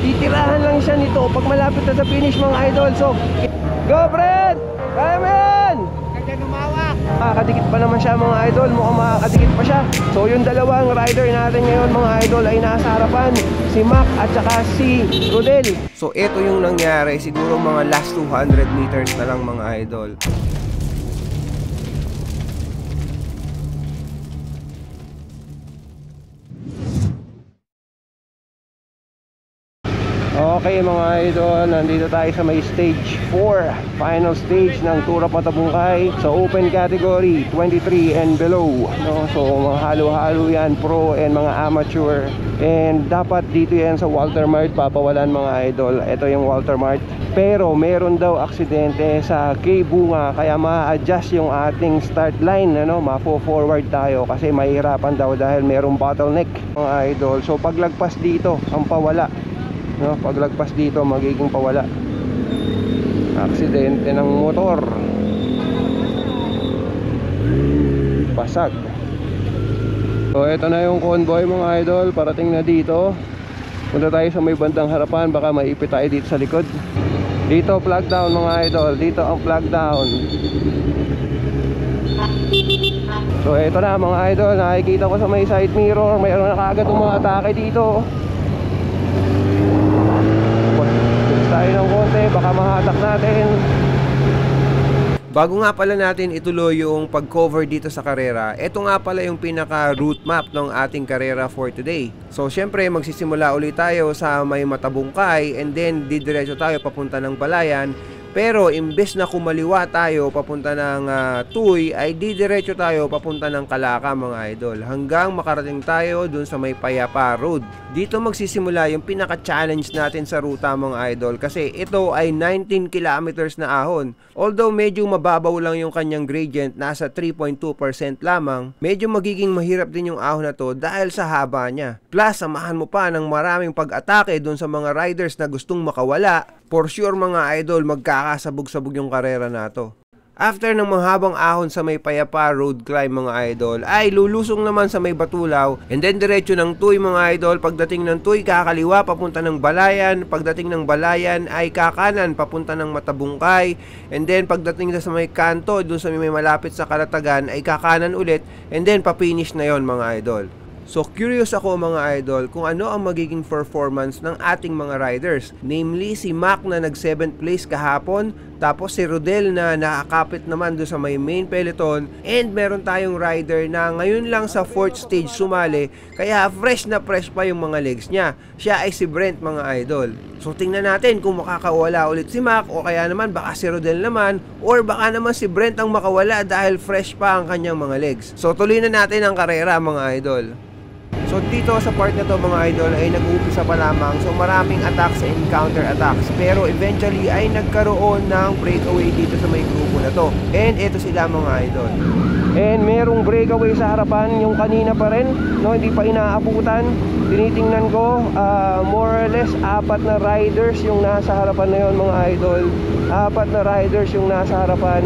titirahan lang siya nito pag malapit na sa finish mga idol. So, go Fred! Kaya mo yan! Makakadikit pa naman siya mga idol, mukhang makakadikit pa siya. So yung dalawang rider natin ngayon mga idol ay nasa harapan, si Mac at saka si Rodel. So ito yung nangyari, siguro mga last 200 meters na lang mga idol. Okay mga idol, nandito tayo sa may stage 4, final stage ng Tour of Matabungkay sa open category 23 and below, no? So mga halo-halo yan, pro and mga amateur. And dapat dito yan sa Walter Mart papawalan mga idol. Ito yung Walter Mart. Pero meron daw aksidente sa Kay Bunga, kaya ma-adjust yung ating start line, ano? Mafo-forward tayo kasi mahirapan daw dahil merong bottleneck mga idol. So paglagpas dito, ang pawala, no, paglagpas dito magiging pawala. Aksidente ng motor, basag. So ito na yung convoy mga idol, parating na dito. Punta tayo sa may bandang harapan, baka maipit tayo dito sa likod. Dito flag down mga idol, dito ang flag down. So ito na mga idol, nakikita ko sa may side mirror, mayroon na kaagad umatake dito. Tayo ng konti, baka mahatak natin. Bago nga pala natin ituloy yung pag-cover dito sa karera, ito nga pala yung pinaka route map ng ating karera for today. So syempre magsisimula ulit tayo sa may Matabungkay and then didiretso tayo papunta ng Balayan. Pero imbes na kumaliwa tayo papunta ng Tuy, ay didiretso tayo papunta ng Calaca mga idol, hanggang makarating tayo dun sa may Payapa Road. Dito magsisimula yung pinaka-challenge natin sa ruta mga idol, kasi ito ay 19 kilometers na ahon. Although medyo mababaw lang yung kanyang gradient, nasa 3.2% lamang, medyo magiging mahirap din yung ahon na to dahil sa haba niya. Plus samahan mo pa ng maraming pag-atake dun sa mga riders na gustong makawala. For sure mga idol, magkakasabog-sabog yung karera na to. After ng mahabang ahon sa may Payapa Road climb mga idol, ay lulusong naman sa may Batulaw and then diretso ng Tuy mga idol. Pagdating ng Tuy, kakaliwa papunta ng Balayan. Pagdating ng Balayan ay kakanan papunta ng Matabungkay. And then pagdating sa may kanto, dun sa may malapit sa Kalatagan, ay kakanan ulit and then papinish na yon mga idol. So curious ako mga idol kung ano ang magiging performance ng ating mga riders. Namely si Mac na nag 7th place kahapon, tapos si Rodel na nakakapit naman doon sa may main peloton, and meron tayong rider na ngayon lang sa 4th stage sumali, kaya fresh na fresh pa yung mga legs niya. Siya ay si Brent mga idol. So tingnan natin kung makakawala ulit si Mac, o kaya naman baka si Rodel naman, or baka naman si Brent ang makawala dahil fresh pa ang kanyang mga legs. So tuloy na natin ang karera mga idol. So dito sa part na to mga idol ay nag-uumpisa pa lamang, so maraming attacks and counter attacks, pero eventually ay nagkaroon ng breakaway dito sa may grupo na to, and ito sila mga idol. And merong breakaway sa harapan, yung kanina pa rin, no, hindi pa inaabutan. Tinitingnan ko, more or less 4 na riders yung nasa harapan na yon mga idol. 4 na riders yung nasa harapan.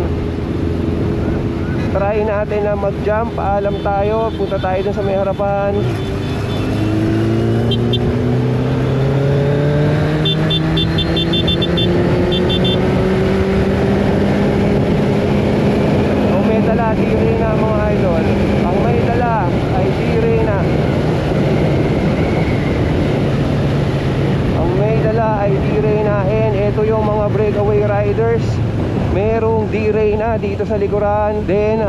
Try natin na mag-jump, paalam tayo, punta tayo dun sa may harapan. Kung may dala, dire na mga idol. Ang may dala ay dire na. Ang may dala ay dire na. And ito yung mga breakaway riders. Merong D-Ray na dito sa likuran. Then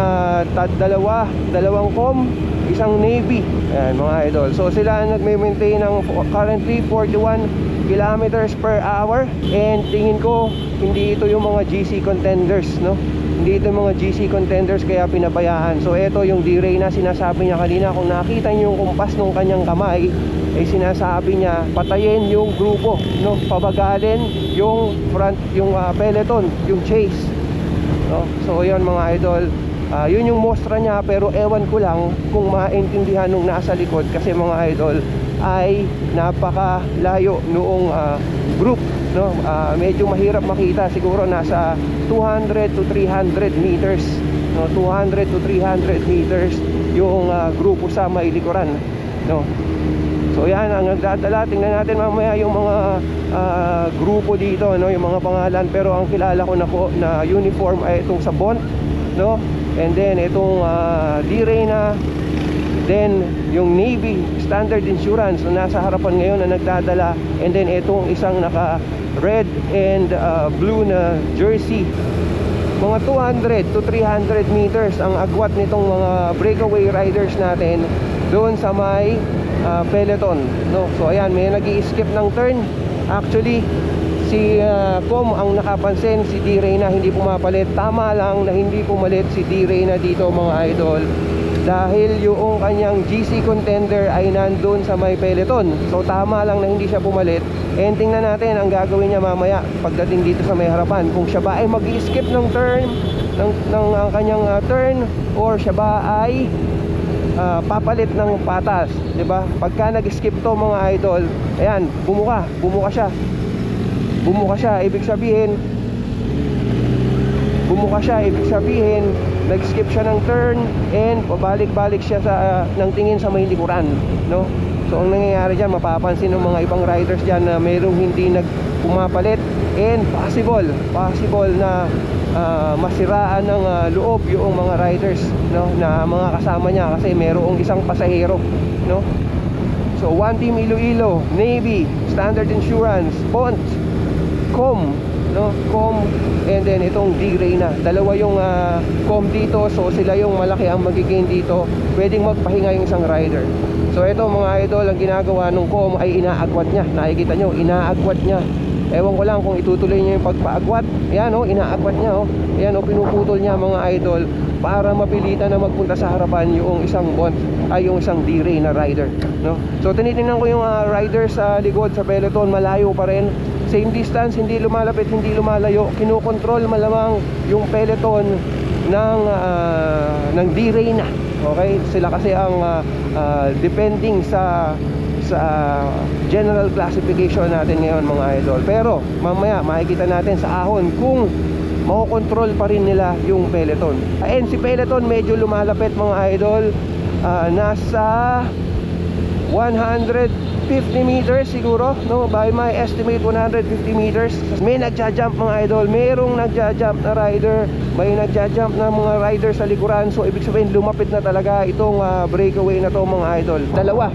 dalawang com, isang Navy. Ayan mga idol. So sila nagme-maintain ng currently 41 kilometers per hour. And tingin ko hindi ito yung mga GC contenders, no? Hindi ito yung mga GC contenders, kaya pinabayaan. So ito yung D-Ray na sinasabi niya kanina. Kung nakita niyo yung kumpas ng kanyang kamay, ay sinasabi niya patayin yung grupo, no? Pabagalin yung front, yung peloton, yung chase, no? So yun mga idol, yun yung mostra niya, pero ewan ko lang kung maintindihan nung nasa likod, kasi mga idol ay napakalayo noong group, no? Medyo mahirap makita, siguro nasa 200 to 300 meters, no? 200 to 300 meters yung grupo sa may likuran, no? So yan ang nagdadala. Tingnan natin mamaya yung mga grupo dito, no, yung mga pangalan, pero ang kilala ko na uniform ay itong sa Bont, no, and then itong D-Reyna, then yung Navy Standard Insurance na nasa harapan ngayon na nagdadala, and then itong isang naka red and blue na jersey. Mga 200 to 300 meters ang agwat nitong mga breakaway riders natin doon sa may peloton, no? So ayan, may nag-i-skip ng turn. Actually, si Com ang nakapansin, si D-Reyna hindi pumapalit. Tama lang na hindi pumalit si D-Reyna dito mga idol, dahil yung kanyang GC contender ay nandun sa may peloton. So tama lang na hindi siya pumalit. And tingnan natin ang gagawin niya mamaya pagdating dito sa may harapan, kung siya ba ay mag-i-skip ng turn ng kanyang turn, or siya ba ay papalit ng patas, 'di ba? Pagka nag-skip to mga idol, ayan, bumuka siya, ibig sabihin nag-skip siya ng turn and pabalik-balik siya sa ng tingin sa may likuran, no? So ang nangyayari diyan, mapapansin ng mga ibang riders diyan na mayroong hindi pumapalit, and possible na masiraan ng loob yung mga riders, no, na mga kasama niya, kasi mayroong isang pasahero, no? So One Team Iloilo, Navy Standard Insurance, Bont, Com, no, Com, and then itong D-Reyna. Dalawa yung Com dito, so sila yung malaki ang magigain dito. Pwedeng magpahinga yung isang rider. So ito mga idol, ang ginagawa ng Com ay inaagwat niya. Nakikita nyo, inaagwat niya. Ewan ko lang kung itutuloy niya yung pagpaagwat. Ayan o, inaagwat niya o. Ayan o, pinuputol niya mga idol para mapilitan na magpunta sa harapan yung isang Bont, ay yung isang D-Reyna rider, no? So tinitingnan ko yung rider sa likod sa peloton, malayo pa rin. Same distance, hindi lumalapit, hindi lumalayo. Kinokontrol malamang yung peloton ng D-Reyna. Okay? Sila kasi ang depending sa general classification natin ngayon mga idol. Pero mamaya makikita natin sa ahon kung makokontrol pa rin nila yung peloton. And si peloton medyo lumalapit mga idol, nasa 150 meters siguro, no? By my estimate 150 meters. May nagja-jump mga idol, mayroong nagja-jump na rider, may nagja-jump na mga rider sa likuran. So ibig sabihin lumapit na talaga itong breakaway na to mga idol. Dalawa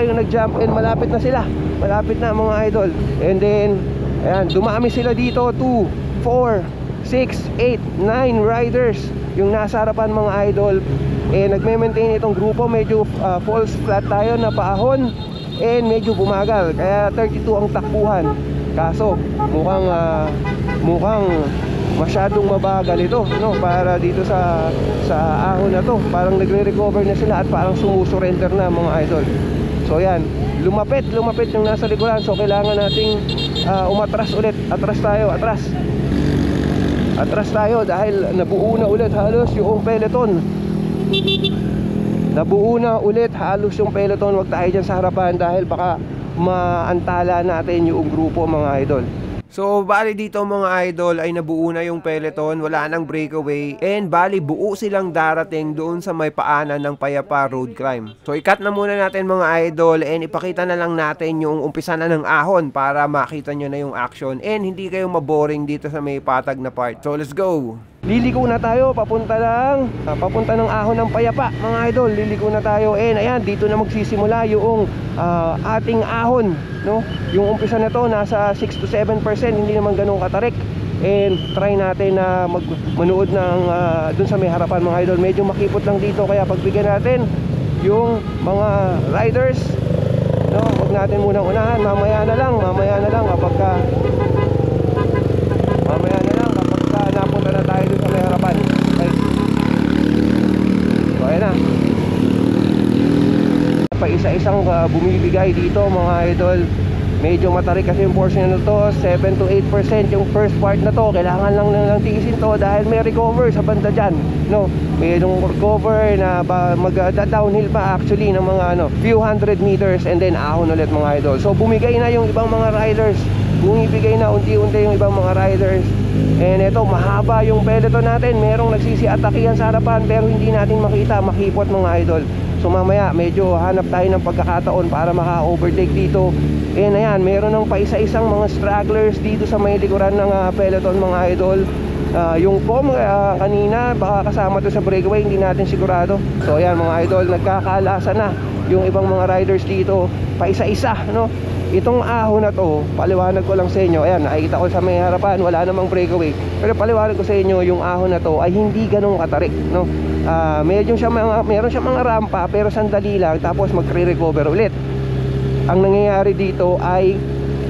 yung nag-jump and malapit na sila. Malapit na mga idol. And then ayan, dumami sila dito, 2, 4, 6, 8, 9 riders yung nasa harapan mga idol. Nagme-maintain itong grupo. Medyo false flat tayo na paahon, and medyo bumagal, kaya 32 ang takbuhan. Kaso mukhang masyadong mabagal ito, no, para dito sa ahon na to. Parang nagre-recover na sila at parang sumusurrender na mga idol. So yan, lumapit yung nasa likuran. So kailangan nating umatras ulit. Atras tayo dahil nabuo na ulit halos yung peloton. Yung peloton. Wag tayo dyan sa harapan dahil baka maantala natin yung grupo mga idol. So bali dito mga idol ay nabuo na yung peloton, wala nang breakaway, and bali buo silang darating doon sa may paanan ng Payapa Road Climb. So i-cut na muna natin mga idol, and ipakita na lang natin yung umpisa na ng ahon para makita nyo na yung action and hindi kayo maboring dito sa may patag na part. So let's go! Liliko na tayo papunta ng ahon ng Payapa mga idol. Liliko na tayo, and ayan, dito na magsisimula yung ating ahon, no? Yung umpisa na to nasa 6 to 7%, hindi naman ganun katarik. And try natin na manood ng dun sa may harapan mga idol. Medyo makipot lang dito, kaya pagbigyan natin yung mga riders, no? Huwag natin munang unahan, mamaya na lang kapag napunta na tayo dun sa may harapan. Okay. So ayan na, pa isa-isang bumibigay dito mga idol. Medyo matarik kasi yung portion na to, 7 to 8% yung first part na to. Kailangan lang tiisin to dahil may recover sa banda dyan, no? Mayroong recover na mag-downhill pa actually ng mga few hundred meters, and then ahon ulit mga idol. So bumigay na yung ibang mga riders, bumibigay na unti-unti yung ibang mga riders. And ito, mahaba yung peloton natin. Merong nagsisi-atakihan sa harapan pero hindi natin makita, makipot mga idol. So mamaya medyo hanap tayo ng pagkakataon para maka-overtake dito. And ayan, meron ng paisa-isang mga stragglers dito sa may likuran ng peloton mga idol. Yung POM kanina baka kasama to sa breakaway, hindi natin sigurado. So ayan mga idol, nagkakalasan na yung ibang mga riders dito paisa-isa, no? Itong ahon na to, paliwanag ko lang sa inyo. Ayan, nakikita ko sa may harapan, wala namang breakaway. Pero paliwanag ko sa inyo, yung ahon na to ay hindi ganun katarik, no? Meron siya mga rampa, pero sandali lang, tapos magre-recover ulit. Ang nangyayari dito ay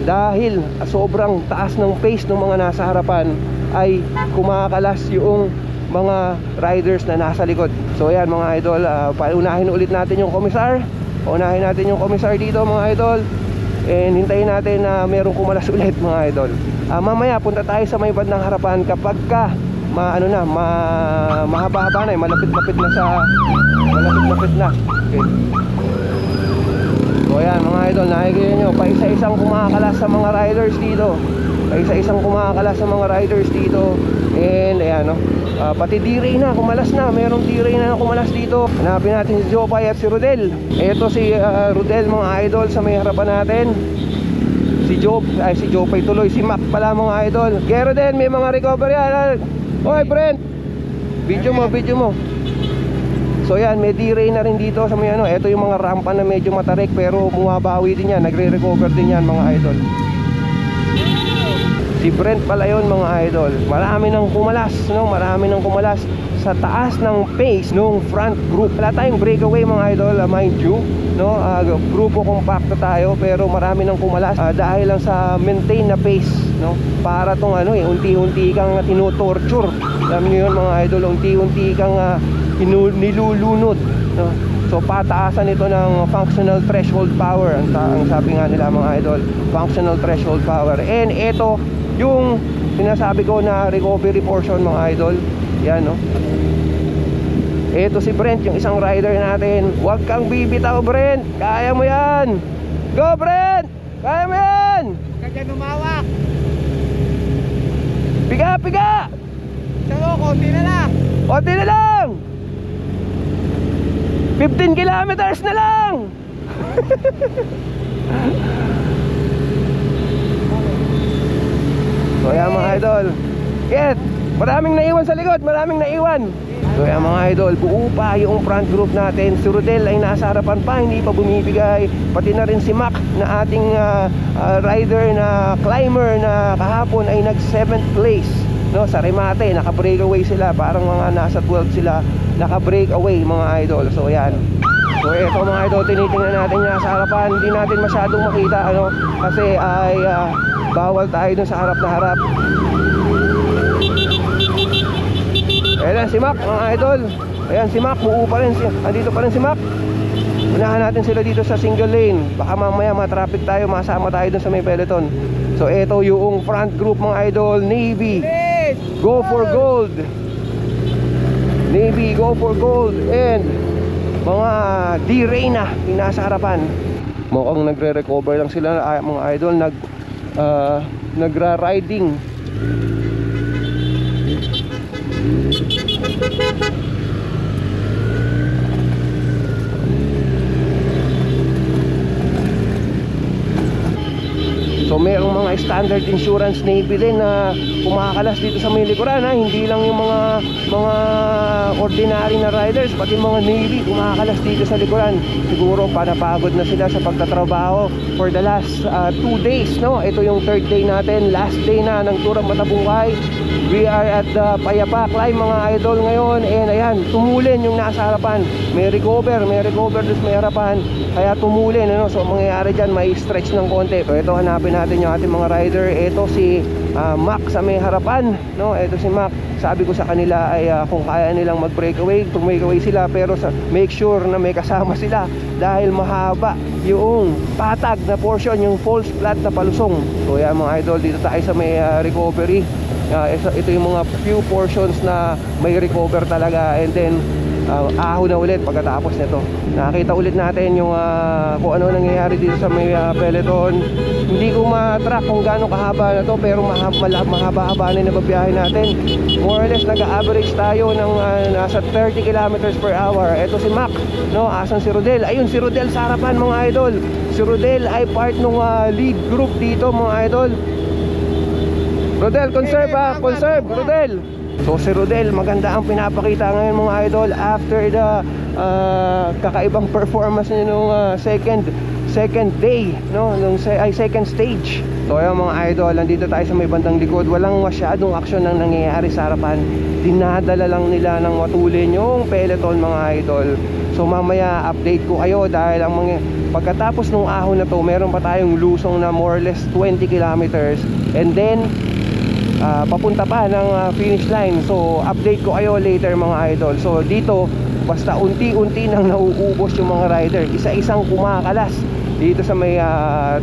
dahil sobrang taas ng pace ng mga nasa harapan, ay kumakalas yung mga riders na nasa likod. So ayan mga idol, paunahin ulit natin yung komisar. Paunahin natin yung komisar dito mga idol. And hintayin natin na merong kumalas ulit mga idol. Mamaya punta tayo sa may bandang harapan kapag ka mahaba-haba na, malapit-lapit na sa malapit-lapit na. Okay. So ayan mga idol, nakikita nyo, paisa-isang kumakalas sa mga riders dito. Paisa-isang kumakalas sa mga riders dito. And ayan, no? Pati D-Ray na, kumalas na. Merong D-Ray na kumalas dito. Hanapin natin si Jopay at si Rodel. Ito si Rodel mga idol sa may harapan natin. Si Jopay tuloy. Si Mac pala mga idol. Kaya Rodel, may mga recover yan. Oy Brent, video mo. So yan, may D-Ray na rin dito sa may ano. Ito yung mga rampa na medyo matarik, pero bumabawi din yan, nagre-recover din yan mga idol. Si Brent pala yun mga idol. Marami nang kumalas, no? Marami nang kumalas sa taas ng pace nung front group. Wala tayong breakaway mga idol, mind you, no? Grupo compacto tayo, pero marami nang kumalas dahil lang sa maintain na pace, no? Para tong unti-unti kang tinutorture. Alam niyo yun mga idol, unti-unti kang nilulunod, no? So pataasan ito ng functional threshold power. Ang sabi nga nila mga idol, functional threshold power. And ito yung sinasabi ko na recovery portion mga idol. Yan, no? Ito si Brent, yung isang rider natin. Huwag kang bibitaw Brent, kaya mo yan. Go Brent, kaya mo yan. Huwag ka dyan umawak. Piga. Sa'yo, konti na lang. 15 kilometers na lang. So yan mga idol, Ket, maraming naiwan sa likod, So yan mga idol, buo pa yung front group natin. Si Rodel ay nasa harapan pa, hindi pa bumibigay. Pati na rin si Mac na ating rider na climber na kahapon ay nag 7th place, no? Sa remate, naka-breakaway sila. Parang mga nasa 12 sila, naka-breakaway mga idol. So yan. So ito mga idol, tinitingnan natin yung nasa harapan. Hindi natin masyadong makita, ano? Kasi ay bawal tayo dun sa harap na harap. Ayan si Mac mga idol. Ayan si Mac, buo pa rin. Andito pa rin si Mac. Unahan natin sila dito sa single lane. Baka mamaya ma-traffic tayo, masama tayo dun sa may peloton. So ito yung front group mga idol. Navy, go for gold. Navy, go for gold. And mga D-Ray na yung nasa harapan. Mukhang nagre-recover lang sila mga idol. Nagra-riding. So merong mga standard insurance Navy din na kumakalas dito sa may likuran, ha? Hindi lang yung mga ordinary na riders, pati mga Navy kumakalas dito sa likuran. Siguro panapagod na sila sa pagtatrabaho for the last 2 days, no? Ito yung 3rd day natin, last day na ng Tour of Matabungkay. We are at the Payapa Climb mga idol ngayon. And ayan, tumulin yung nasa harapan. May recover doon may harapan. Kaya tumulin, ano? So mangyayari dyan, may stretch ng konti. So ito, hanapin natin yung ating mga rider. Ito si Mac sa may harapan, no? Ito si Mac. Sabi ko sa kanila ay kung kaya nilang mag-breakaway, tumbreakaway sila, pero make sure na may kasama sila dahil mahaba yung patag na portion, yung false flat na palusong. So yan mga idol, dito tayo sa may recovery. Ito yung mga few portions na may recover talaga. And then ahon na ulit pagkatapos nito. Nakita ulit natin yung kung ano nangyayari dito sa may Peloton. Hindi ko ma-track kung gaano kahaba na to, pero mahaba-haba na yung nababiyahe natin. More or less nag-average tayo ng nasa 30 kilometers per hour. Ito si Mac, no? Asan si Rodel? Ayun si Rodel sa harapan, mga idol. Si Rodel ay part ng lead group dito, mga idol. Rodel, conserve ha, conserve, Rodel. So si Rodel, maganda ang pinapakita ngayon, mga idol, after the kakaibang performance niya nung second day, no? Second stage. So ayun, mga idol, nandito tayo sa may bandang likod. Walang masyadong aksyon nang nangyayari sa harapan. Dinadala lang nila ng matulin yung peloton, mga idol. So mamaya update ko kayo, dahil ang pagkatapos nung ahon na to, meron pa tayong lusong na more or less 20 kilometers, and then papunta pa ng finish line. So update ko kayo later, mga idol. So dito basta unti-unti nang nauubos yung mga rider, isa-isang kumakalas dito sa may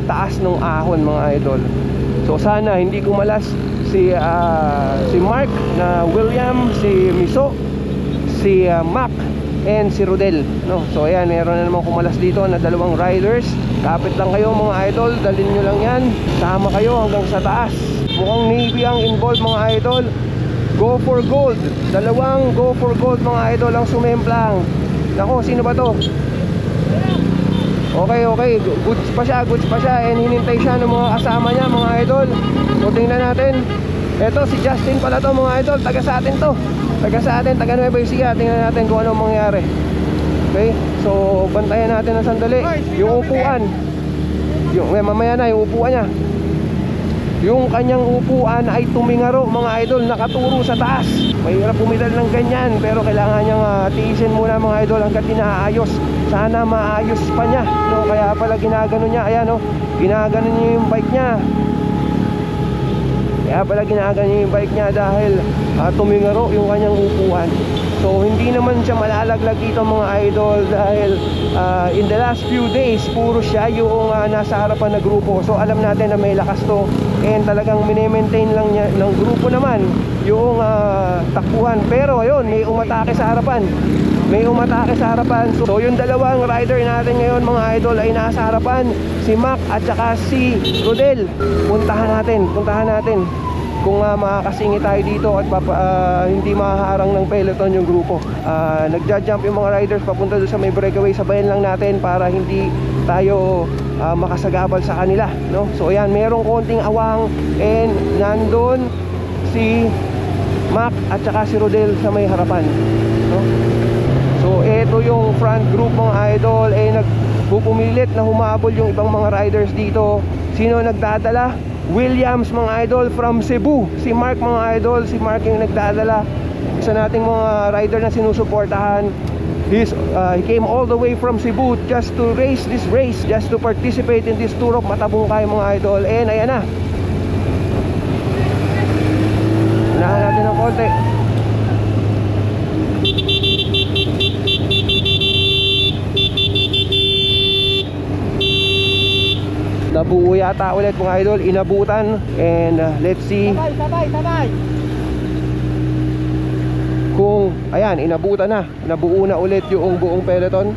taas ng ahon, mga idol. So sana hindi kumalas si Mark na William, si Miso, si Mac, and si Rodel, no? So ayan, meron na naman kumalas dito na dalawang riders. Kapit lang kayo, mga idol, dalhin nyo lang yan, sama kayo hanggang sa taas. Mukhang Navy ang involved, mga idol. Go for gold, dalawang go for gold, mga idol, ang sumemplang. Nako, sino ba to? Okay, goods pa siya, and hinintay siya ng mga kasama niya, mga idol. So tingnan natin. Eto si Justin pala to, mga idol, taga sa atin to. Taga Nueva Ecija. Tingnan natin kung ano mangyayari. Okay, so bantayan natin ng sandali. Yung upuan, mamaya na yung upuan niya. Yung kanyang upuan ay tumingaro, mga idol, nakaturo sa taas. Mahirap pumidal ng ganyan, pero kailangan niyang tiisin muna, mga idol, hanggat inaayos. Sana maayos pa niya, no? Kaya pala ginagano niya, ayan, no? Ginagano niya yung bike niya. Kaya pala ginagano niya yung bike niya dahil tumingaro yung kanyang upuan. So hindi naman siya malalaglag dito, mga idol, dahil in the last few days puro siya yung nasa harapan na grupo. So alam natin na may lakas to, and talagang mini-maintain lang niya ng grupo naman yung takbuhan. Pero ayun, may umatake sa harapan. So yung dalawang rider natin ngayon, mga idol, ay nasa harapan, si Mac at saka si Rodel. Puntahan natin kung makakasingi tayo dito at hindi mahaharang ng peloton yung grupo. Nagja-jump yung mga riders papunta doon sa may breakaway. Sabayan lang natin para hindi tayo makasagabal sa kanila, no? So ayan, merong konting awang, and nandun si Mac at saka si Rodel sa may harapan, no? So eto yung front group, mga idol, nagpupumilit na humabol yung ibang mga riders dito. Sino nagdadala? Williams, mga idol, from Cebu. Si Mark, mga idol, si Mark yung nagdadala. Isa nating mga rider na sinusuportahan. He came all the way from Cebu just to race this race, just to participate in this tour of Matabungkay, mga idol. And ayan na, unahan natin ng konti. Nabuo yata ulit, mga idol, inabutan. And let's see Sabay. kung, ayan, inabutan na. Nabuo na ulit yung buong peloton.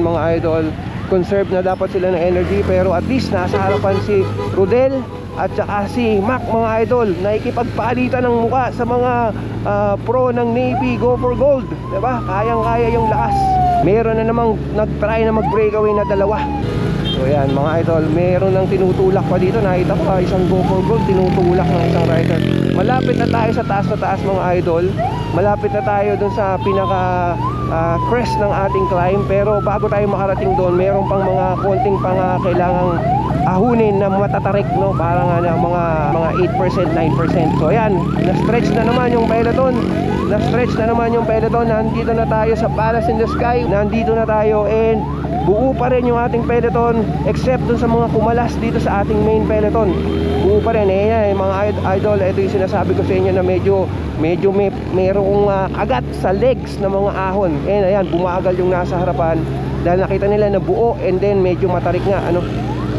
Mga idol. Conserve na dapat sila ng energy, pero at least nasa harapan si Rodel at saka si Mac, mga idol, nakikipagpalitan ng muka sa mga pro ng Navy. Go for gold, diba? Kayang-kaya yung lakas. Meron na namang nag-try na mag-breakaway na dalawa. So yan, mga idol, meron ng tinutulak pa dito. Nakita ko isang go for gold, tinutulak ng isang rider. Malapit na tayo sa taas na taas, mga idol. Malapit na tayo dun sa pinaka crest ng ating climb. Pero bago tayo makarating doon, meron pang mga konting kailangang ahunin na matatarik, no? Parang mga 8%, 9%. So ayan, na-stretch na naman yung peloton. Nandito na tayo sa Palace in the Sky. Nandito na tayo, and buo pa rin yung ating peloton, except dun sa mga kumalas dito sa ating main peloton. Buo pa rin. Mga idol, ito yung sinasabi ko sa inyo na medyo mayroong kagat sa legs ng mga ahon. And ayan, bumagal yung nasa harapan dahil nakita nila na buo, and then medyo matarik nga, ano.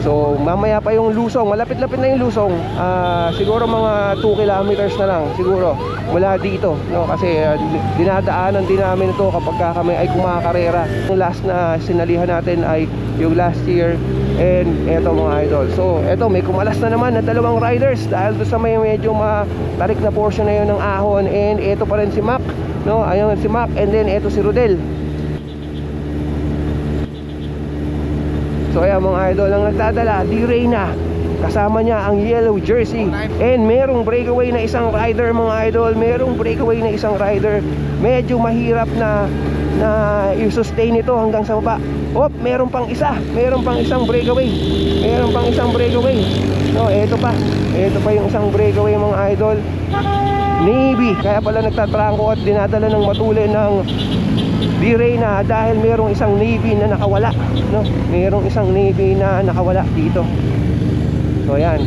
So mamaya pa yung Lusong, malapit-lapit na yung Lusong. Siguro mga 2 kilometers na lang siguro mula dito, no? Kasi dinadaanan din namin ito kapag kami ay kumakarera. Yung last na sinalihan natin ay yung last year. And eto mga idol, so eto may kumalas na naman na 2 riders dahil doon sa may medyo matarik na portion na yun ng ahon. And eto pa rin si Mac, no? Ayun si Mac, and then eto si Rodel. So ayan mga idol, ang nagdadala, Di Reyna. Kasama niya ang yellow jersey. And merong breakaway na isang rider mga idol. Merong breakaway na isang rider. Medyo mahirap na i-sustain ito hanggang sa baba. Meron pang isa. Meron pang isang breakaway. Meron pang isang breakaway. No, eto pa. Eto pa yung isang breakaway mga idol. Navy. Kaya pala nagtatrangko at dinadala ng matuli ng Di Reyna dahil merong isang Navy na nakawala, no? Merong isang Navy na nakawala dito. So ayan.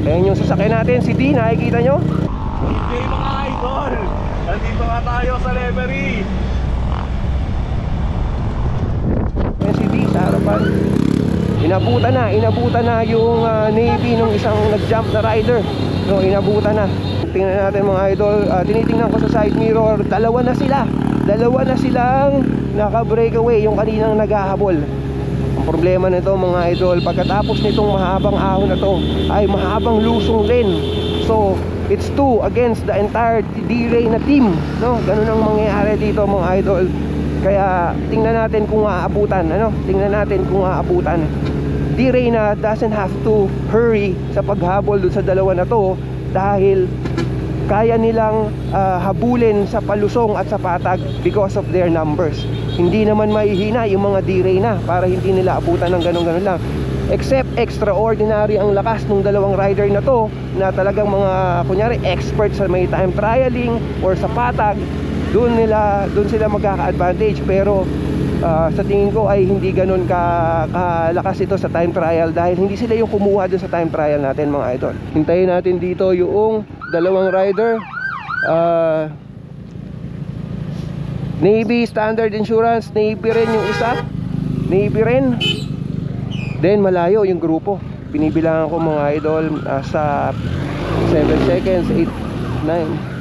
Ayan yung sasakyan natin, si D, nakikita nyo? Okay mga idol, nandito nga tayo sa Lemery. Ayan si D sa harapan. Inabutan na yung Navy nung isang nag-jump na rider. No, inabutan na. Tingnan natin mga idol, tinitingnan ko sa side mirror, dalawa na silang naka-breakaway, yung kaninang naghahabol. Ang problema nito mga idol, pagkatapos nitong mahabang ahon na to ay mahabang lusong din. So it's 2 against the entire Di Reyna team, no? Ganun ang mangyayari dito mga idol. Kaya tingnan natin kung aabutan, ano? Tingnan natin kung aabutan. Di Reyna doesn't have to hurry sa paghabol dun sa dalawa na to dahil kaya nilang habulin sa palusong at sa patag because of their numbers. Hindi naman mahihina yung mga Di Reyna para hindi nila abutan ng ganun-ganun lang. Except extraordinary ang lakas ng 2 rider na to na talagang mga kunyari experts sa may time trialing or sa patag. Doon sila magkaka-advantage. Pero sa tingin ko ay hindi ganun kalakas ito sa time trial dahil hindi sila yung kumuha doon sa time trial natin mga idol. Hintayin natin dito yung 2 rider. Navy Standard Insurance, Navy rin yung isa. Navy rin. Then malayo yung grupo. Binibilangan ko mga idol sa 7 seconds, 8, 9.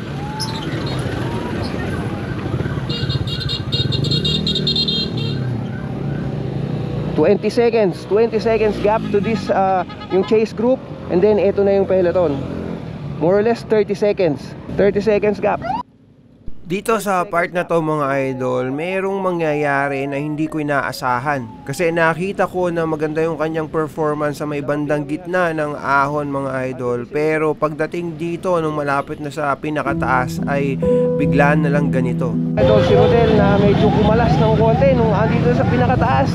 20 seconds gap to this yung chase group, and then ito na yung peloton. More or less 30 seconds gap. Dito sa part na to mga idol, merong mangyayari na hindi ko inaasahan. Kasi nakita ko na maganda yung kanyang performance sa may bandang gitna ng ahon mga idol. Pero pagdating dito nung malapit na sa pinakataas ay biglaan na lang ganito. Idol si Rodel na medyo kumalas ng konti nung andito sa pinakataas.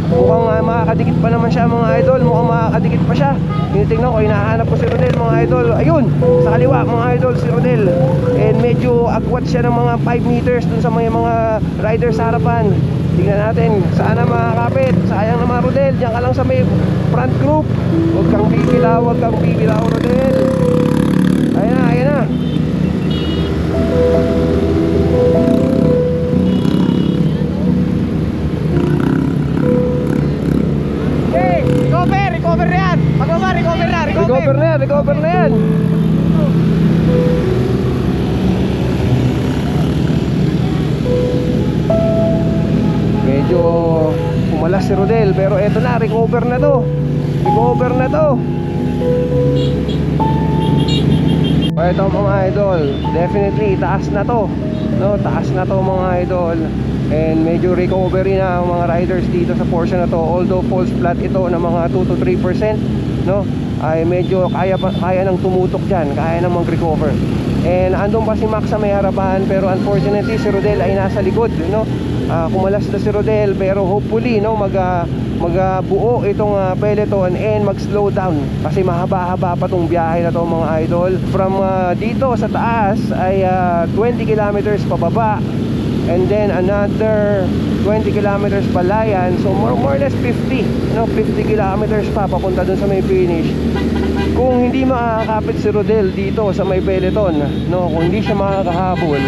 Mukhang makakadikit pa naman siya mga idol. Mukhang makakadikit pa siya. Tinitingnan ko, hinahanap ko si Rodel mga idol. Ayun, sa kaliwa mga idol si Rodel. And medyo agwat siya ng mga 5 meters dun sa mga rider sa harapan. Tingnan natin, sana makakapit. Sayang naman Rodel, diyan ka lang sa may front group. Huwag kang bibilaw Rodel. Ayan na. Recover na yan. Pagbaba, Recover na yan. Medyo pumalas si Rodel, pero eto na, recover na to. Ito mga idol, definitely taas na to, no? Taas na to mga idol. And medyo recovery na ang mga riders dito sa portion na to. Although false flat ito ng mga 2 to 3%, no? Ay medyo kaya nang tumutok dyan, kaya nang mag-recover. And andun pa si Max sa may harapan, pero unfortunately si Rodel ay nasa likod, no? Kumalas na si Rodel, pero hopefully, no, magbuo itong peloton and mag-slow down kasi mahaba-haba pa tong biyahe na to mga idol. From dito sa taas ay 20 kilometers pababa, and then another 20 kilometers palayan. So more or less 50, no, 50 kilometers pa papunta dun sa may finish. Kung hindi makakapit si Rodel dito sa may peloton, no, kung hindi siya makakahabol,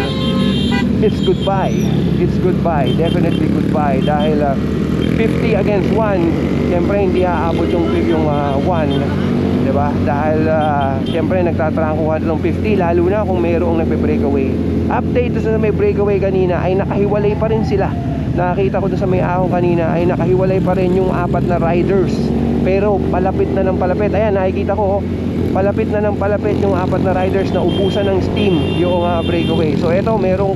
it's goodbye, definitely goodbye. Dahil 50 against 1, siyempre hindi aabot yung 1, diba? Dahil siyempre nagtatrangkuhan ng 50, lalo na kung mayroong nagbe-breakaway. Update sa may breakaway kanina ay nakahiwalay pa rin sila. Nakakita ko doon sa may ahong kanina ay nakahiwalay pa rin yung 4 na riders, pero palapit na ng palapit. Ayan, nakikita ko, palapit na ng palapit yung 4 na riders na ubusan ng steam yung breakaway. So eto, merong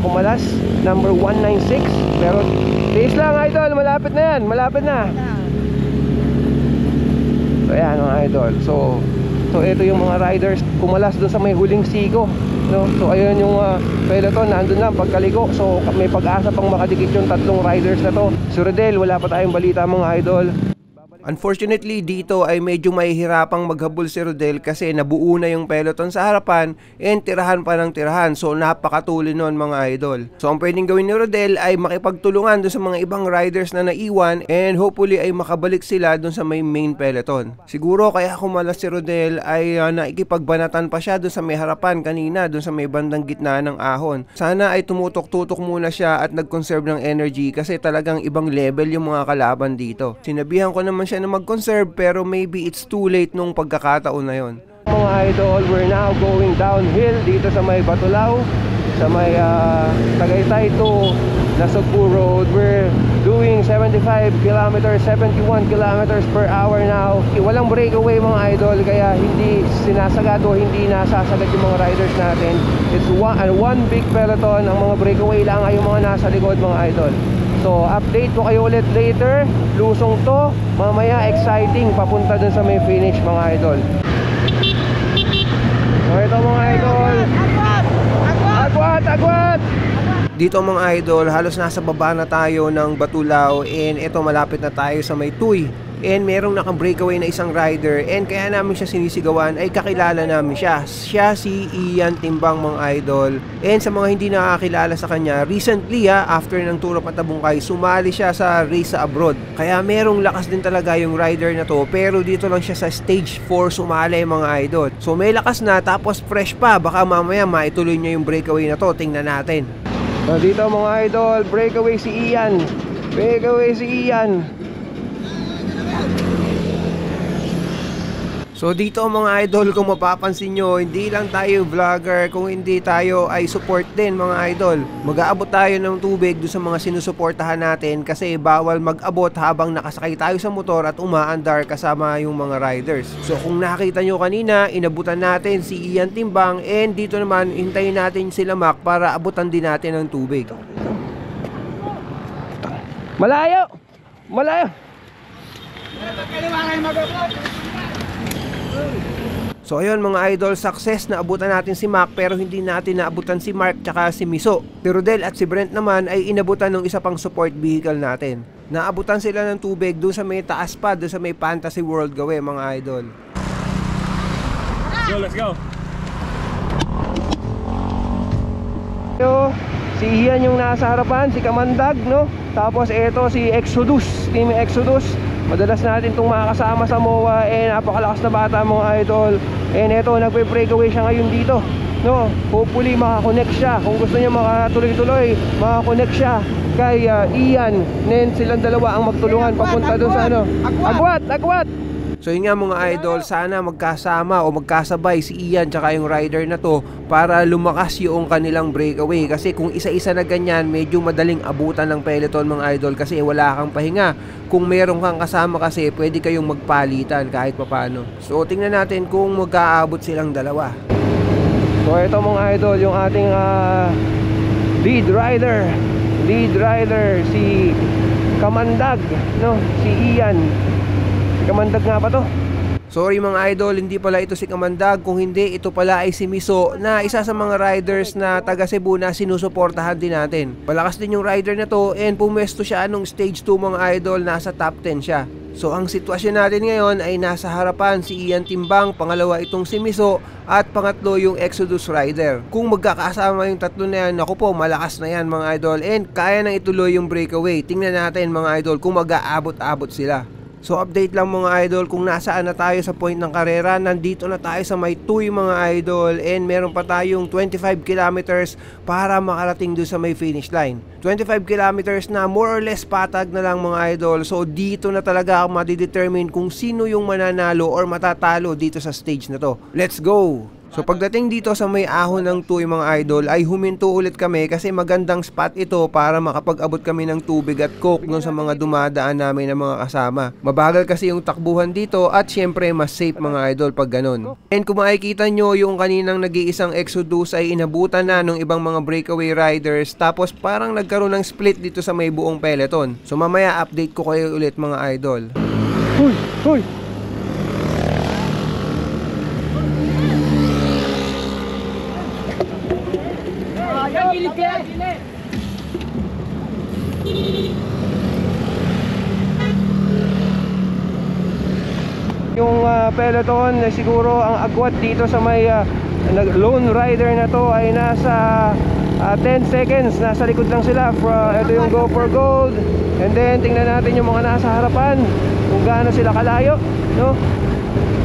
kumalas, number 196. Pero tiis lang idol, malapit na yan, malapit na. So ayan mga idol, so ito yung mga riders kumalas doon sa may huling siko, no? So ayun yung peloton, nandun lang pagkaliko. So may pag-asa pang makadikit yung 3 riders na to. Si Rodel, wala pa tayong balita mga idol. Unfortunately, dito ay medyo mahihirapang maghabol si Rodel kasi nabuo na yung peloton sa harapan and tirahan pa ng tirahan. So napakatuli nun mga idol. So ang pwedeng gawin ni Rodel ay makipagtulungan dun sa mga ibang riders na naiwan and hopefully ay makabalik sila dun sa may main peloton. Siguro kaya kumalas si Rodel ay nakikipagbanatan pa siya dun sa may harapan kanina, dun sa may bandang gitna ng ahon. Sana ay tumutok-tutok muna siya at nag-conserve ng energy kasi talagang ibang level yung mga kalaban dito. Sinabihan ko naman siya na mag-conserve pero maybe it's too late nung pagkakataon na yon. Mga idol, we're now going downhill dito sa may Batulao, sa may Tagaytay to Nasugbu Road. We're doing 75 kilometers, 71 kilometers per hour now. Walang breakaway mga idol, kaya hindi sinasagad o hindi nasasagad yung mga riders natin. It's one big peloton. Ang mga breakaway lang ay yung mga nasa likod mga idol. So update ko kayo ulit later. Lusong to, mamaya exciting papunta dun sa may finish mga idol. So ito mga idol, agwat! Dito mga idol, halos nasa baba na tayo ng Batulao and ito malapit na tayo sa may Tuy. And merong naka-breakaway na isang rider and kaya namin siya sinisigawan ay kakilala namin siya. Siya si Ian Timbang mga idol. And sa mga hindi nakakilala sa kanya, recently after ng Tour of Matabungkay, sumali siya sa race sa abroad. Kaya merong lakas din talaga yung rider na to, pero dito lang siya sa stage 4 sumali mga idol. So may lakas na tapos fresh pa, baka mamaya maituloy niya yung breakaway na to. Tingnan natin. So dito mga idol, breakaway si Ian. So dito mga idol, kung mapapansin nyo, hindi lang tayo vlogger, kung hindi tayo ay support din mga idol. Mag-aabot tayo ng tubig doon sa mga sinusuportahan natin kasi bawal mag-abot habang nakasakay tayo sa motor at umaandar kasama yung mga riders. So kung nakita nyo kanina, inabutan natin si Ian Timbang and dito naman hintayin natin sila Mac para abutan din natin ng tubig. Malayo! So ayun mga idol, success na abutan natin si Mac pero hindi natin naabutan si Mark tsaka si Miso. Si Rodel at si Brent naman ay inabutan ng isa pang support vehicle natin. Naabutan sila ng tubig doon sa may taas pa, doon sa may Fantasy World gawe mga idol. Let's go! So, si Ian yung nasa harapan, si Kamandag, no? Tapos ito si Exodus, Team Exodus. Madalas natin itong makakasama sa MOA. Napakalakas na bata mga idol. Ito, nagpe-breakaway siya ngayon dito, no? Hopefully makakonect siya. Kung gusto niya makatuloy-tuloy, makakonect siya kay Ian. Then silang dalawa ang magtulungan papunta doon sa ano, Agwat! So yun nga mga idol, sana magkasama o magkasabay si Ian tsaka yung rider na to para lumakas yung kanilang breakaway. Kasi kung isa-isa na ganyan, medyo madaling abutan ng peloton mga idol kasi wala kang pahinga. Kung meron kang kasama kasi, pwede kayong magpalitan kahit papano. So tingnan natin kung magkaabot silang dalawa. So ito mga idol, yung ating lead rider si Kamandag, no? Si Ian. Kamandag nga ba to? Sorry mga idol, hindi pala ito si Kamandag. Kung hindi, ito pala ay si Miso na isa sa mga riders na taga Cebu na sinusuportahan din natin. Malakas din yung rider na to and pumwesto siya nung stage 2 mga idol, nasa top 10 siya. So ang sitwasyon natin ngayon ay nasa harapan si Ian Timbang, pangalawa itong si Miso at pangatlo yung Exodus rider. Kung magkakasama yung tatlo na yan, naku po, malakas na yan mga idol and kaya nang ituloy yung breakaway. Tingnan natin mga idol kung mag-aabot-abot sila. So update lang mga idol, kung nasaan na tayo sa point ng karera, nandito na tayo sa may Tuy mga idol, and meron pa tayong 25 kilometers para makarating doon sa may finish line. 25 kilometers na more or less patag na lang mga idol. So dito na talaga ako madidetermine kung sino yung mananalo or matatalo dito sa stage na to. Let's go! So pagdating dito sa may ahon ng Tuy mga idol ay huminto ulit kami kasi magandang spot ito para makapag-abot kami ng tubig at coke dun sa mga dumadaan namin ng mga kasama. Mabagal kasi yung takbuhan dito at syempre mas safe mga idol pag ganun. And kung makikita nyo, yung kaninang nag-iisang Exodus ay inabutan na ng ibang mga breakaway riders, tapos parang nagkaroon ng split dito sa may buong peloton. So mamaya update ko kayo ulit mga idol. Hoy! Hoy! Yung peloton, siguro ang agwat dito sa may lone rider na to ay nasa 10 seconds. Nasa likod lang sila. Ito yung Go for Gold. And then tingnan natin yung mga nasa harapan kung gaano sila kalayo, no?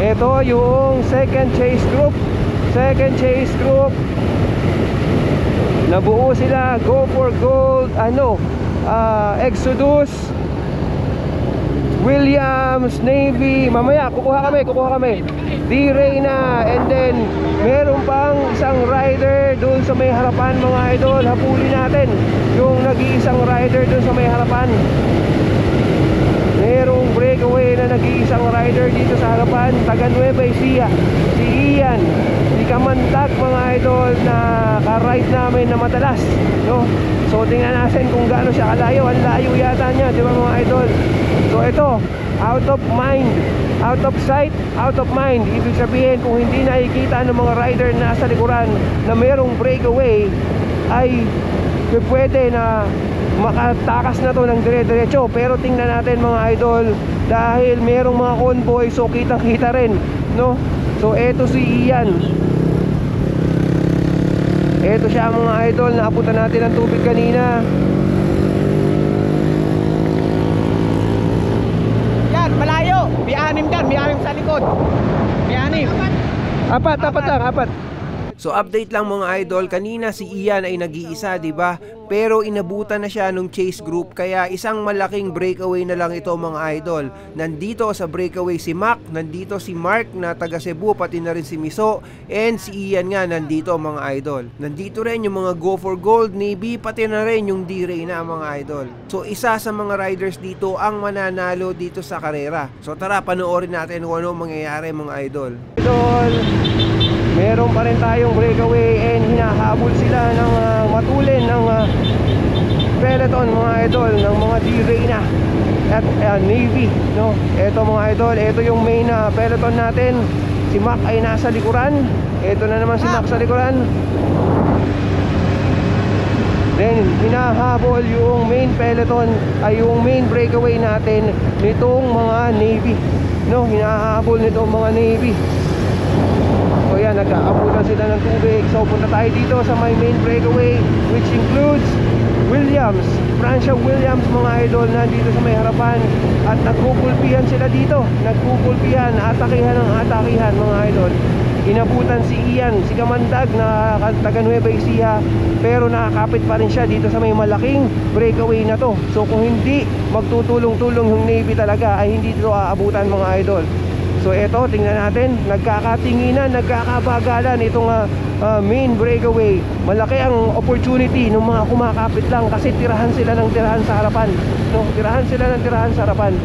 Ito yung second chase group. Second chase group, nabuo sila. Go for Gold, Exodus, Williams, Navy. Mamaya kukuha kami D-Reyna. And then meron pang isang rider doon sa may harapan mga idol. Habulin natin yung nag-iisang rider doon sa may harapan. Merong breakaway na nag-iisang rider dito sa harapan, taga Nueva Ecija, si Ian. Di kamandag mga idol na ka-ride namin na madalas, no? So tingnan natin kung gaano siya kalayo. Ang layo yata niya, di ba mga idol? So ito, out of mind, out of sight, out of mind. Ibig sabihin, kung hindi nakikita ng mga rider na nasa likuran na merong breakaway, ay pwede na makatakas na to ng dire-diretso. Pero tingnan natin mga idol, dahil merong mga convoy, so kitang-kita rin, no? So eto si Ian. Eto siya mga idol, naabutan natin ang tubig kanina. Yan, malayo. May anim dyan, may anim sa likod. May anim. Apat lang. So update lang mga idol, kanina si Ian ay nag-iisa, di ba? Pero inabutan na siya nung chase group, kaya isang malaking breakaway na lang ito mga idol. Nandito sa breakaway si Mac, nandito si Mark na taga Cebu, pati na rin si Miso, and si Ian nga nandito mga idol. Nandito rin yung mga Go for Gold, Navy, pati na rin yung D-Reyna mga idol. So isa sa mga riders dito ang mananalo dito sa karera. So tara, panoorin natin kung ano mangyayari mga idol. Idol, meron pa rin tayong breakaway and hinahabol sila ng matulin ng peloton mga idol, ng mga D-Reyna at Navy, no? Ito mga idol, ito yung main peloton natin. Si Mac ay nasa likuran. Ito na naman si Mac sa likuran. Then hinahabol yung main peloton, ay yung main breakaway natin nitong mga Navy, no? Hinahabol nitong mga Navy. So yan, nag-aabutan sila ng tubig. So punta tayo dito sa my main breakaway, which includes Williams, Francia Williams mga idol, nandito sa may harapan. At nagkukulpihan sila dito. Nagkukulpihan, atakihan ng atakihan mga idol. Inabutan si Ian, si Kamandag na taga Nueva Ecija, pero nakakapit pa rin siya dito sa may malaking breakaway na to. So kung hindi magtutulong-tulong yung Navy talaga, ay hindi dito aabutan mga idol. So eto, tingnan natin, nagkakatinginan, nagkakabagalan itong main breakaway. Malaki ang opportunity ng mga kumakapit lang kasi tirahan sila ng tirahan sa harapan, no? Tirahan sila ng tirahan sa harapan.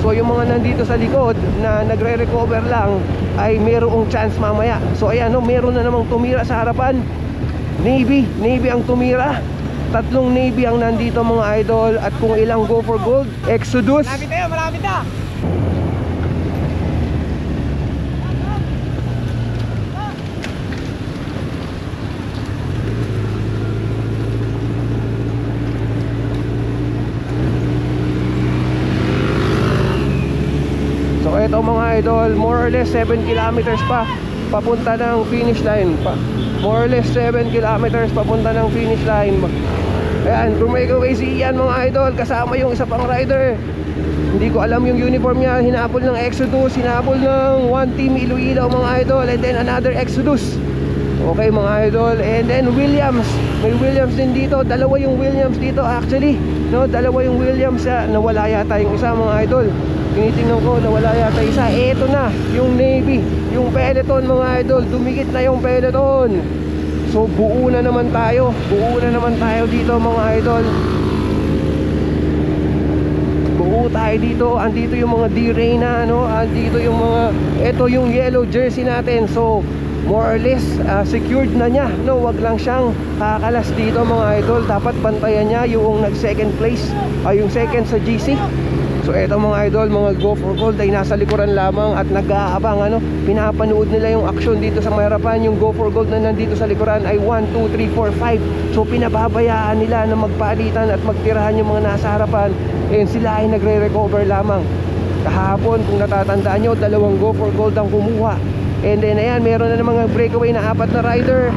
So yung mga nandito sa likod na nagre-recover lang ay mayroong chance mamaya. So ayan, no, meron na namang tumira sa harapan. Navy ang tumira. Tatlong Navy ang nandito mga idol. At kung ilang Go for Gold, Exodus. Malapit na. So ito mga idol, more or less 7 kilometers pa papunta ng finish line. More or less 7 kilometers papunta ng finish line. Ayan, breakaway si Ian mga idol, kasama yung isa pang rider. Hindi ko alam yung uniform niya. Hinabol ng Exodus, hinabol ng One Team Iloilo mga idol, and then another Exodus. Okay mga idol, and then Williams. May Williams din dito, dalawa yung Williams dito actually, no? Dalawa yung Williams, nawala yata yung isa mga idol. Tinitingnan ko, nawala yata isa. Eto na, yung Navy, yung peloton mga idol, dumikit na yung peloton. So buo na naman tayo dito mga idol. Buo tayo dito, andito yung mga D-Reyna, no? Andito yung mga, eto yung yellow jersey natin. So more or less secured na niya, no? Wag lang siyang kakalas dito mga idol. Dapat bantayan niya yung nag second place, yung second sa GC. So eto mga idol, mga Go for Gold ay nasa likuran lamang at nag-aabang, ano? Pinapanood nila yung action dito sa may harapan. Yung Go for Gold na nandito sa likuran ay 1, 2, 3, 4, 5. So pinababayaan nila na magpalitan at magtirahan yung mga nasa harapan, and sila ay nagre-recover lamang. Kahapon kung natatandaan nyo, dalawang Go for Gold ang kumuha. And then ayan, meron na mga breakaway na 4 na rider,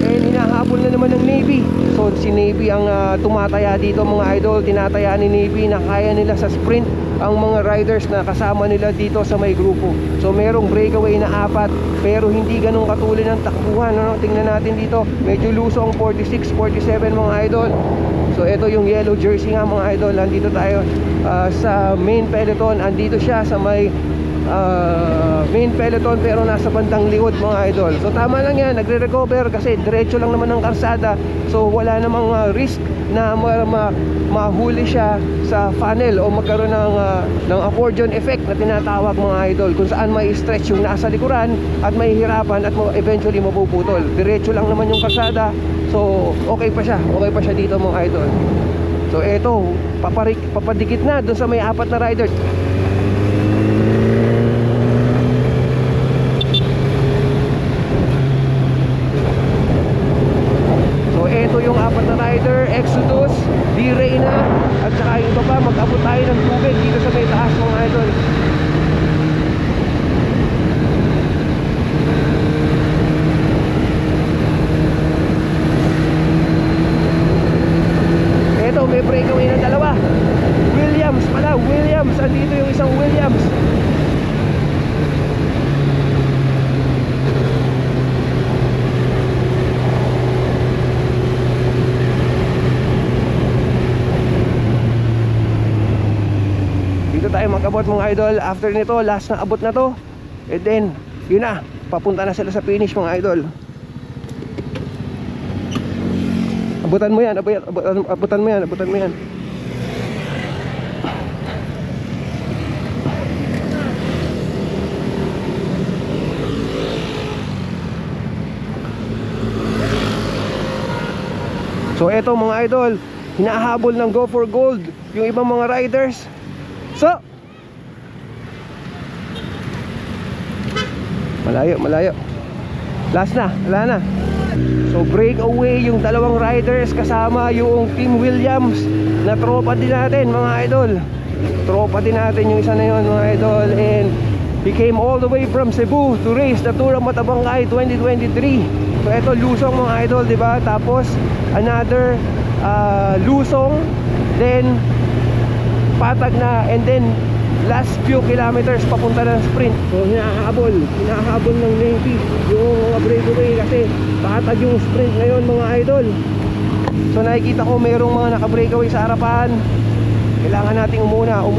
and hinahabol na naman ng Navy. So si Navy ang tumataya dito mga idol. Tinataya ni Navy na kaya nila sa sprint ang mga riders na kasama nila dito sa may grupo. So merong breakaway na 4, pero hindi ganun katulad ng takbuhan, no? Tingnan natin dito, medyo lusong 46, 47 mga idol. So ito yung yellow jersey nga mga idol. Andito tayo sa main peloton. Andito siya sa may main peloton, pero nasa bandang likod mga idol. So tama lang yan, nagre-recover kasi diretso lang naman ang karsada. So wala namang risk na mahuli siya sa funnel o magkaroon ng accordion effect na tinatawag mga idol, kung saan may stretch yung nasa likuran at may hirapan at eventually mapuputol. Diretso lang naman yung karsada. So okay pa siya dito mga idol. So eto, papadikit na dun sa may 4 na rider. Ito yung 4 na rider, Exodus, D-Reyna, at saka yung iba pa. Mag-abot tayo ng tubig dito sa may taas mga idol. Ito, may breakaway na dalawa. Williams pala, Williams. Andito yung isang Williams. Tayo mag-abot mga idol. After nito, last na abot na to, and then yun na, papunta na sila sa finish mga idol. Abutan mo yan, abutan mo yan. So eto mga idol, hinahabol ng Go for Gold yung ibang mga riders. So malayo. Last na, wala na. So breakaway yung dalawang riders kasama yung Team Williams na tropa din natin mga idol. Tropa din natin yung isa na yun mga idol. And he came all the way from Cebu to race the Tour of Matabangkay 2023. So eto, lusong mga idol, diba? Tapos another lusong, then patag na, and then last few kilometers papunta ng sprint. So hinahabol ng Navy yung mga breakaway kasi patag yung sprint ngayon mga idol. So nakikita ko mayroong mga naka-breakaway sa harapan. Kailangan nating umuna.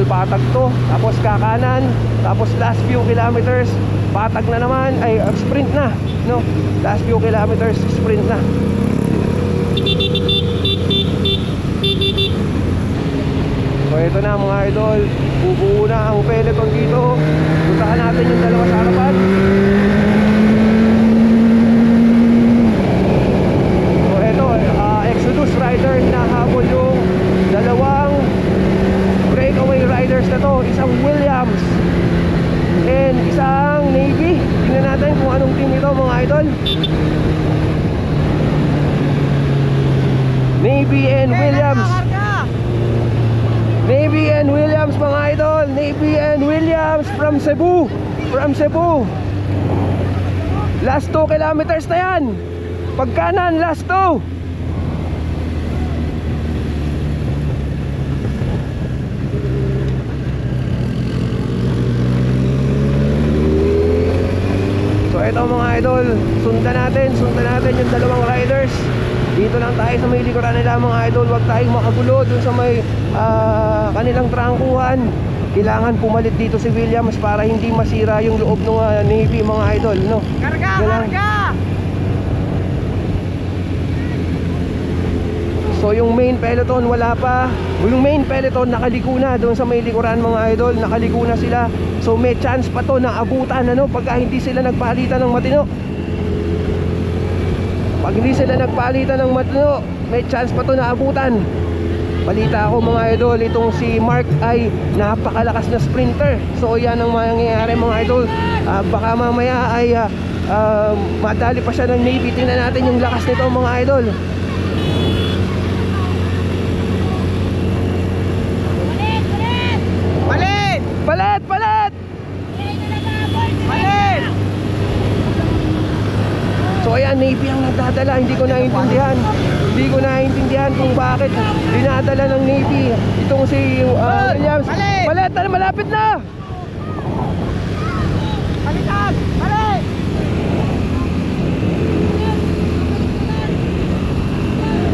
Patag to, tapos kakanan, tapos last few kilometers patag na naman, ay sprint na, no? Last few kilometers sprint na. So ito na mga idol, bubuo na ang peloton dito. Puntahan natin yung dalawa sa harapan. So ito, Exodus rider, hinahabol yung dalawang breakaway riders na to, isang Williams and isang Navy. Tingnan to mga idol. Navy and Williams. Navy and Williams mga idol. Navy and Williams from Cebu. From Cebu. Last 2 kilometers na yan. Pagkanan, last 2. So ito mga idol, sundan natin yung dalawang riders. Dito lang tayo sa may likuran nila mga idol. Huwag tayong makagulo dun sa may kanilang trangkuhan. Kailangan pumalit dito si Williams para hindi masira yung loob ng Navy mga idol, no? Karga! Karga! So yung main peloton wala pa. Yung main peloton nakaliko na doon sa may likuran mga idol. Nakaliko na sila. So may chance pa to na abutan ano pagka hindi sila nagpalitan ng matino. Pag hindi sila nagpalitan ng matino, may chance pa to na abutan. Balita ako mga idol, itong si Mark ay napakalakas na sprinter. So yan ang mangyayari mga idol. Baka mamaya ay madali pa siya ng Navy. Tingnan natin yung lakas nito mga idol. Palit! Palit! Palit! Palit! So ayan, Navy ang nagdadala. Hindi ko naiintindihan kung bakit dinadala ng Navy itong si Williams. Palit! Malapit na! Palitan! Palit!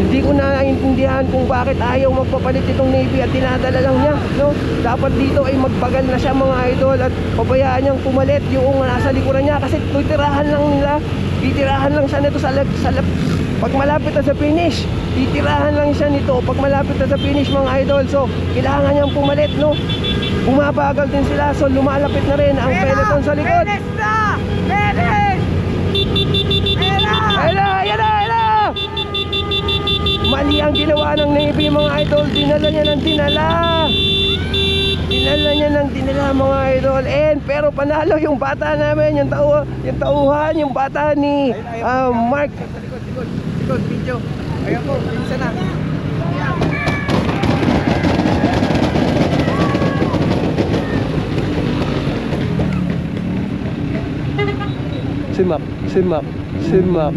Hindi ko naiintindihan kung bakit ayaw magpapalit itong Navy at dinadala lang niya, no? Dapat dito ay magbagal na siya mga idol at pabayaan niyang pumalit yung nasa likuran niya kasi titirahan lang nila. Titirahan lang siya nito sa pag malapit na sa finish. Titirahan lang siya nito pag malapit na sa finish mga idol. So kailangan niyang pumalit, no? Bumabagal din sila, so lumalapit na rin ang peloton sa likod. Peres na! Peres! Ayla! Mali ang ginawa ng Navy mga idol. Dinala niya ng dinala. Dinala niya ng dinala mga idol. Pero panalo yung bata namin, yung tauhan, yung bata ni Mark. Likod, video. Ayan po, pinsa na. Si Mac.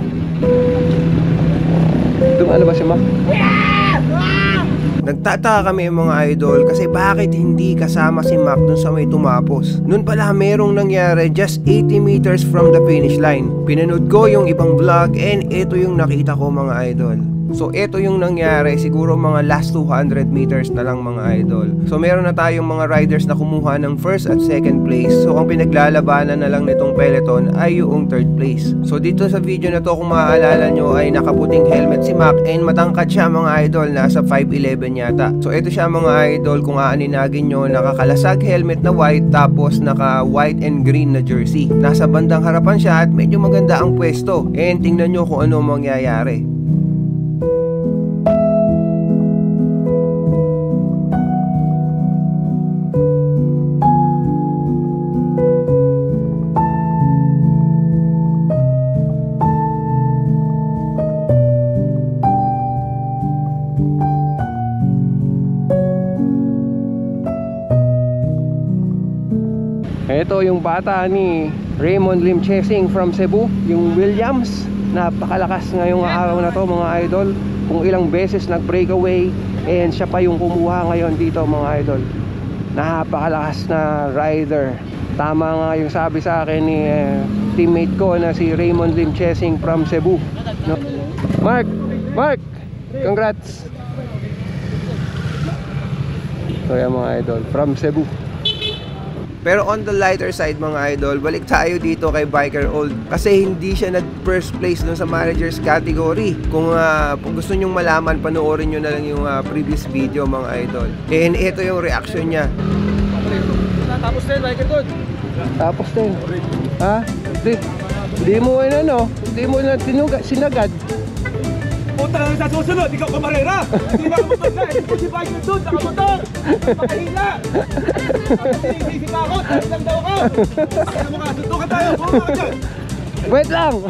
Dumalo ba si Mac? Nagtataka kami mga idol kasi bakit hindi kasama si Mac dun sa may tumapos. Nun pala merong nangyari just 80 meters from the finish line. Pinanood ko yung ibang vlog and ito yung nakita ko mga idol. So ito yung nangyari, siguro mga last 200 meters na lang mga idol. So meron na tayong mga riders na kumuha ng first at second place. So ang pinaglalabanan na lang nitong peloton ay yung third place. So dito sa video na to kung maaalala nyo ay nakaputing helmet si Mac and matangkad siya mga idol, nasa 5'11 yata. So ito siya mga idol, kung aaninagin nyo, nakakalasag helmet na white tapos naka white and green na jersey. Nasa bandang harapan siya at medyo maganda ang pwesto. And tingnan nyo kung ano mangyayari. Ito yung bata ni Raymond Lim Chasing from Cebu, yung Williams. Napakalakas ngayong araw na to mga idol. Kung ilang beses nag-breakaway and siya pa yung kumuha ngayon dito mga idol. Napakalakas na rider. Tama nga yung sabi sa akin ni teammate ko na si Raymond Lim Chasing from Cebu, no? Mark, congrats. So yan mga idol, from Cebu. Pero on the lighter side mga idol, balik tayo dito kay Biker Old. Kasi hindi siya nag-first place dun sa manager's category. Kung gusto nyong malaman, panoorin nyo na lang yung previous video mga idol. And ito yung reaction niya. Tapos din, Biker Good. Tapos din. Ha? Hindi mo hindi mo na sinagad. Punta lang sa susunod, ikaw kamarera. Hindi na kamotor na, ito si Biker doon, nakamotor. Pakahila. Kasi isip ako, tayo lang daw ako. Ano mo ka, suntukan tayo, buka ka dyan. Wait lang.